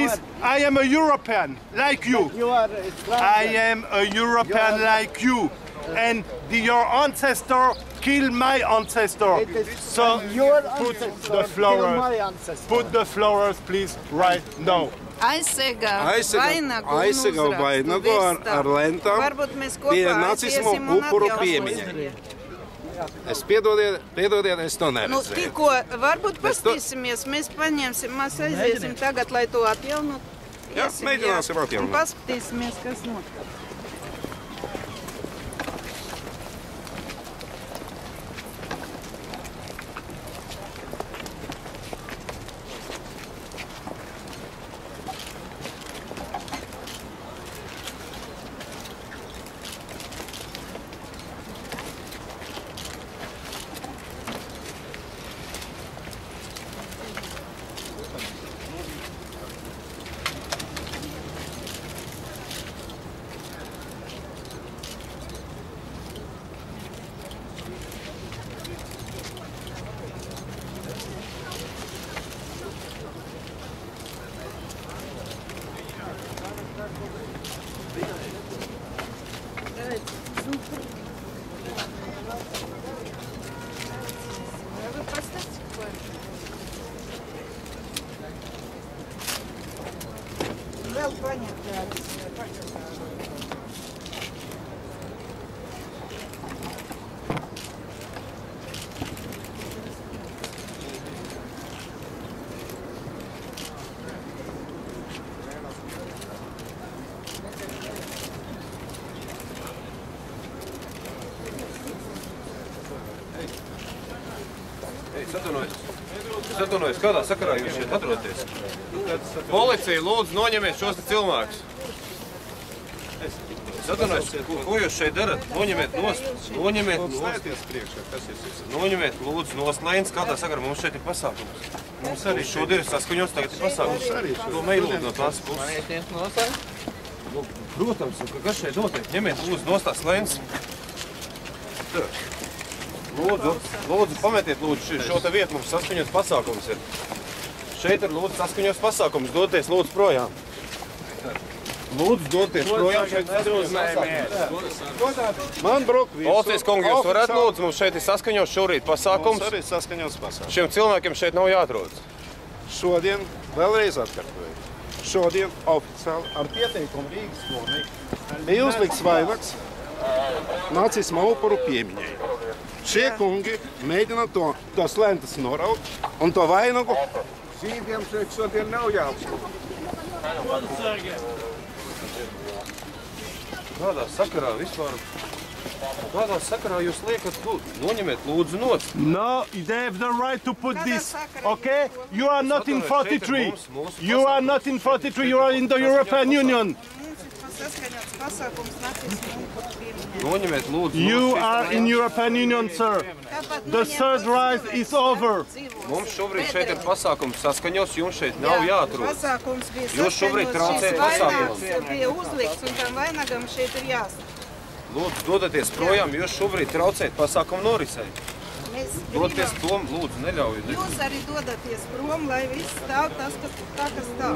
Please, I am a European, like you. You are I am a European like you. And your ancestor killed my ancestor. So your put ancestor the flowers. my ancestor. Put the flowers, please, right now. Aizsegā vainagu ar lentām pie nacismu upuru piemiņai. Es piedodiet, es to neredzēju. Tikko, varbūt pastīsimies, mēs paņemsim, mēs aiziesim tagad, lai to atjaunot. Jā, mēģināsim atjaunot. Un paskatīsimies, kas notiek. Vēl paņemt tādas. Es atvainojos, kādā sakarā jūs šeit atrodaties? Policija, lūdzu, noņemiet šos cilvēkus. Es atvainojos, ko jūs šeit darat? Noņemiet nost. Noņemiet, lūdzu, nost lēns, kādā sakarā mums šeit ir pasākums. Mums arī šodien ir saskaņots, tagad ir pasākums. To meilūt no tās puses. Protams, kas šeit notiek? Ņemiet, lūdzu, nost tās lēns. Lūdzu, pametiet šo te vietu, mums saskaņots pasākums ir. Šeit ir lūdzu saskaņots pasākums, doties lūdzu projām. Lūdzu, doties projām, šeit saskaņots pasākums. Man brokvīrs. Policijas kungi, jūs varat lūdzu, mums šeit ir saskaņots šorīt pasākums. Mums arī saskaņots pasākums. Šiem cilvēkiem šeit nav jāatrodas. Šodien, vēlreiz atkārtoju, šodien oficiāli ar pieteikumu Rīgas domei bija uzlikts vainags nacisma upuru piemiņai. Šie kungi mēģina tos lentas noraut un to vainagu. Žīdiem šeit šodien nav jāapskata. Kādā sakarā vispār? Kādā sakarā jūs liekat, noņemiet lūdzu nost? No, they have the right to put this, okay? You are not in 43. You are not in 43, you are in the European Union. Noņemiet lūdzu. You are in European Union, sir. The third rise is over. Mums šobrīd šeit ir pasākums saskaņots, jums šeit nav jāatrodas. Jūs šobrīd traucējat pasākumus. Bija uzlikts un tam vainagam šeit ir jāsaka. Lūdzu, dodaties projām, jūs šobrīd traucējat pasākumu norisei. Dodaties prom, lūdzu, neļaujiet. Jūs arī dodaties prom, lai viss stāv tas, kas stāv.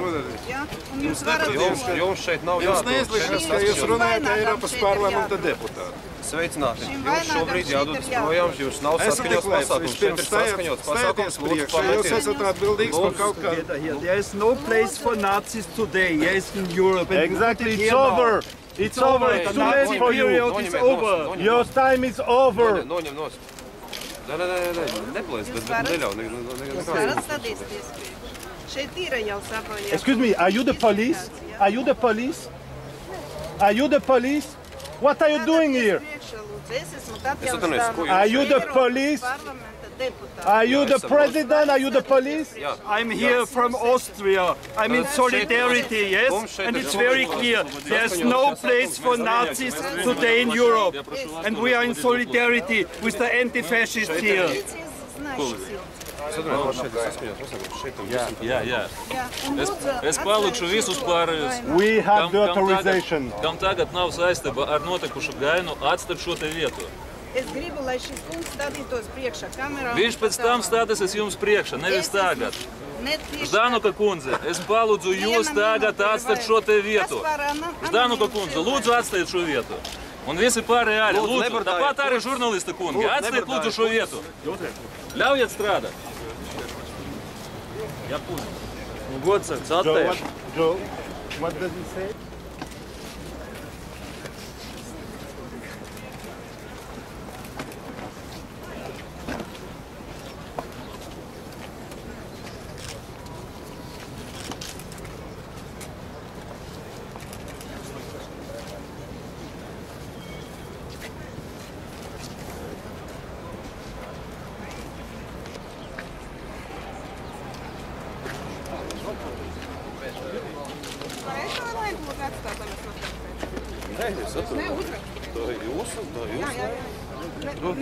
Un jūs varat... Jums šeit nav jāatrodas. Jums neizliekās, ka jūs runājat Eiropas parlamenta deputāti. Sveicināti. Jūs šobrīd jādodas projām, jūs nav saskaņots pasākums. Šeit ir saskaņots pasākums, lūdzu, pametiet. Jūs esat atbildīgs par kaut kādu. There is no place for Nazis today, yes, in Europe. Exactly, it's over. It's over. It's too late for you. It's over. Your time is over. Noņem nost. Neplēs, bet neļauj. Jūs varat stādīties. Šeit ir jau savojās. Excuse me, are you the police? Are you the police? Are you the police? What are you doing here? Are you the police? Are you the president? Are you the police? I'm here from Austria. I'm in solidarity, yes? And it's very clear. There's no place for Nazis today in Europe. And we are in solidarity with the anti-fascists here. Es palūkšu visus pārējos, kam tagad nav saistība ar notikušu gainu, atstāt šo te vietu. Es gribu, lai šis kungs stādītos priekšā kamerā. Viņš pēc tam stādīsies jums priekšā, nevis tagad. Ždanuka kundze, es palūdzu jūs tagad atstāt šo te vietu. Ždanuka kundze, lūdzu atstāt šo vietu. Un visi pārējie arī, lūdzu, tāpat arī žurnālisti kungi, atstāt lūdzu šo vietu. Ļaujiet strādāt. Jā, pusi. Godsargs, atteikti. Joe, what does he say?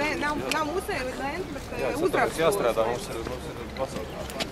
Nē, nav mūsēja lēns, bet uzrakstu. Jāstrādā, mums ir pasaules.